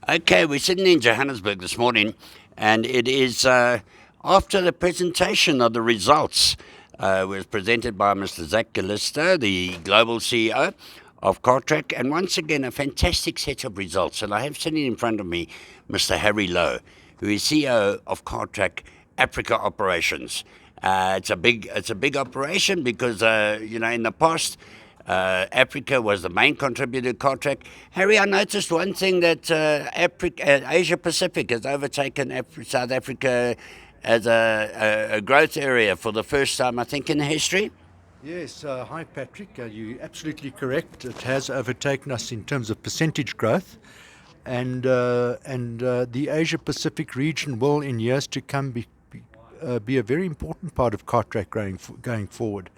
Okay, we're sitting in Johannesburg this morning, and it is after the presentation of the results. Was presented by Mr. Zach Callisto, the global CEO of Cartrack, and once again, a fantastic set of results. And I have sitting in front of me Mr. Harry Louw, who is CEO of Cartrack Africa Operations. It's a big operation because in the past. Africa was the main contributor to Cartrack. Harry, I noticed one thing that Asia Pacific has overtaken South Africa as a growth area for the first time, I think, in history. Yes, hi Patrick. You're absolutely correct. It has overtaken us in terms of percentage growth, and the Asia Pacific region will, in years to come, be a very important part of Cartrack going forward.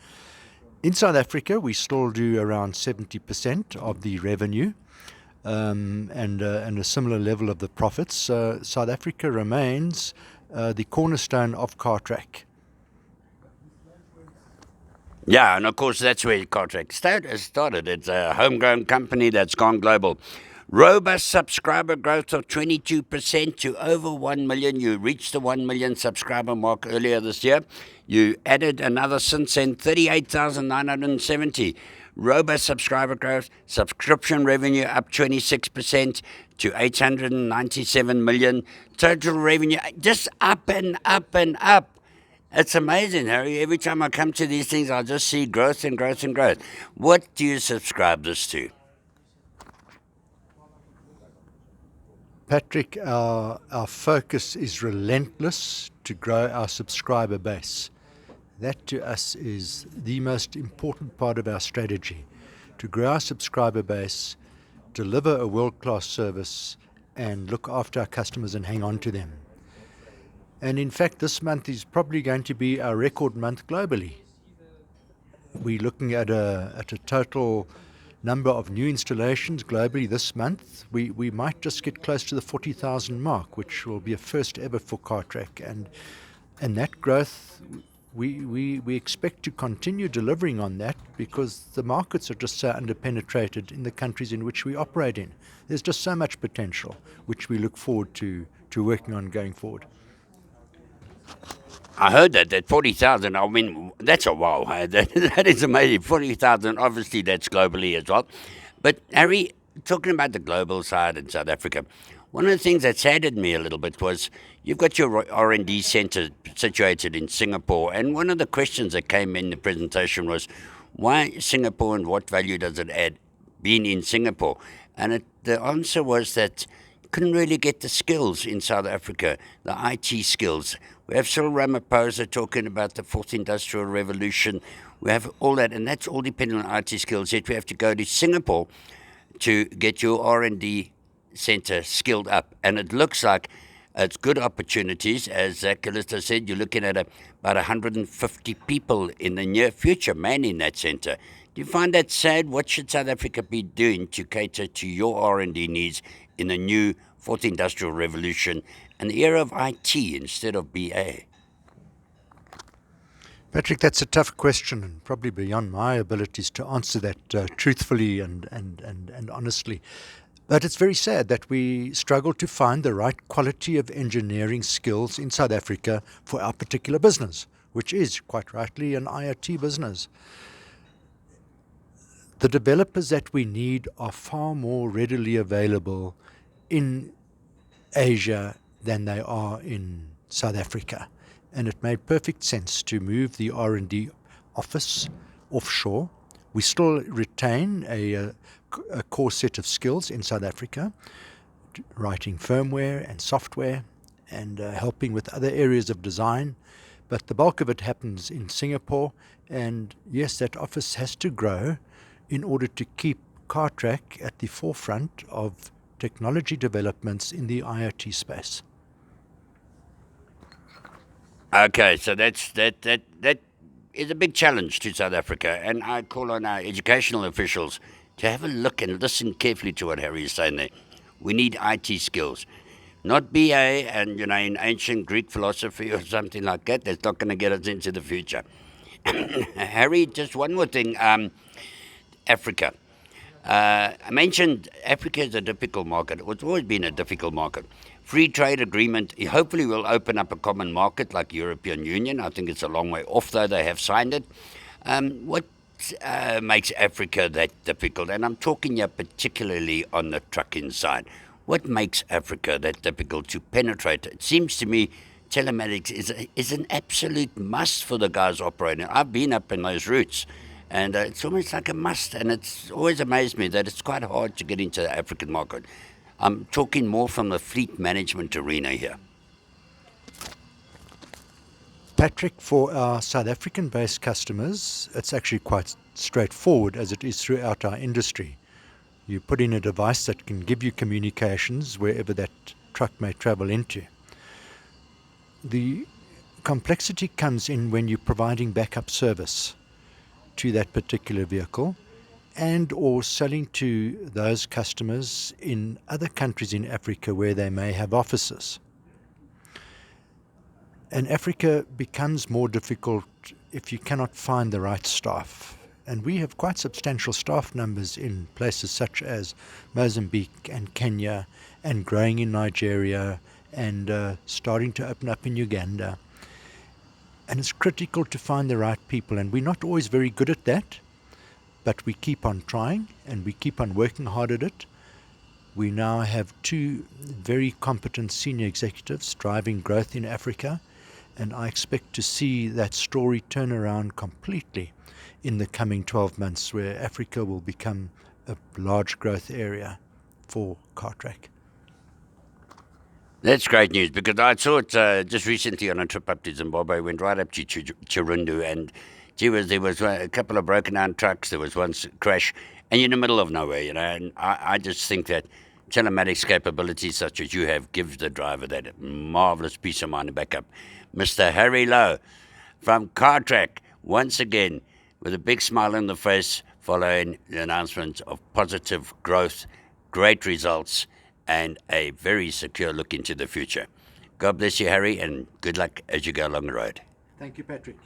In South Africa, we still do around 70% of the revenue, and a similar level of the profits. South Africa remains the cornerstone of Cartrack. Yeah, and of course that's where Cartrack started. It's a homegrown company that's gone global. Robust subscriber growth of 22% to over 1 million. You reached the 1 million subscriber mark earlier this year. You added another since then, 38,970. Robust subscriber growth, subscription revenue up 26% to 897 million. Total revenue just up and up and up. It's amazing, Harry. Every time I come to these things, I just see growth and growth and growth. What do you subscribe this to? Patrick, our focus is relentless to grow our subscriber base. That to us is the most important part of our strategy, to grow our subscriber base, deliver a world-class service, and look after our customers and hang on to them. And in fact, this month is probably going to be our record month globally. We're looking at a total number of new installations globally this month. We might just get close to the 40,000 mark, which will be a first ever for Cartrack. And that growth, we expect to continue delivering on that because the markets are just so underpenetrated in the countries in which we operate in. There's just so much potential, which we look forward to working on going forward. I heard that 40,000, I mean, that's a wow. That is amazing. 40,000, obviously, that's globally as well. But, Harry, talking about the global side in South Africa, one of the things that saddened me a little bit was you've got your R&D centre situated in Singapore, and one of the questions that came in the presentation was, why Singapore and what value does it add being in Singapore? And the answer was that couldn't really get the skills in South Africa, the IT skills. We have Cyril Ramaphosa talking about the fourth industrial revolution. We have all that, and that's all dependent on IT skills. Yet we have to go to Singapore to get your R&D centre skilled up. And it looks like it's good opportunities. As Zach Callisto said, you're looking at about 150 people in the near future manning that centre. Do you find that sad? What should South Africa be doing to cater to your R&D needs in the new fourth industrial revolution and the era of IT instead of BA? Patrick, that's a tough question and probably beyond my abilities to answer that truthfully and honestly. But it's very sad that we struggle to find the right quality of engineering skills in South Africa for our particular business, which is, quite rightly, an IoT business. The developers that we need are far more readily available in Asia than they are in South Africa. And it made perfect sense to move the R&D office offshore. We still retain a core set of skills in South Africa, writing firmware and software and helping with other areas of design. But the bulk of it happens in Singapore. And yes, that office has to grow in order to keep Cartrack at the forefront of technology developments in the IoT space. Okay, so that is a big challenge to South Africa, and I call on our educational officials to have a look and listen carefully to what Harry is saying there. We need IT skills, not BA and in ancient Greek philosophy or something like that. That's not going to get us into the future. Harry, just one more thing. Africa. I mentioned Africa is a difficult market. It's always been a difficult market. Free trade agreement hopefully will open up a common market like European Union. I think it's a long way off, though. They have signed it. What makes Africa that difficult? And I'm talking here particularly on the trucking side. What makes Africa that difficult to penetrate? It seems to me telematics is an absolute must for the guys operating. I've been up in those routes, and it's almost like a must. And it's always amazed me that it's quite hard to get into the African market. I'm talking more from the fleet management arena here. Patrick, for our South African-based customers, it's actually quite straightforward as it is throughout our industry. You put in a device that can give you communications wherever that truck may travel into. The complexity comes in when you're providing backup service to that particular vehicle and or selling to those customers in other countries in Africa where they may have offices. And Africa becomes more difficult if you cannot find the right staff. And we have quite substantial staff numbers in places such as Mozambique and Kenya, and growing in Nigeria, and starting to open up in Uganda. And it's critical to find the right people, and we're not always very good at that, but we keep on trying and we keep on working hard at it. We now have 2 very competent senior executives driving growth in Africa, and I expect to see that story turn around completely in the coming 12 months, where Africa will become a large growth area for Cartrack. That's great news, because I saw it just recently on a trip up to Zimbabwe. Went right up to Chirundu, and there was a couple of broken down trucks. There was one crash, and you're in the middle of nowhere, And I just think that telematics capabilities such as you have gives the driver that marvelous peace of mind and backup. Mr. Harry Louw from Cartrack, once again, with a big smile on the face, following the announcement of positive growth, great results, and a very secure look into the future. God bless you, Harry, and good luck as you go along the road. Thank you, Patrick.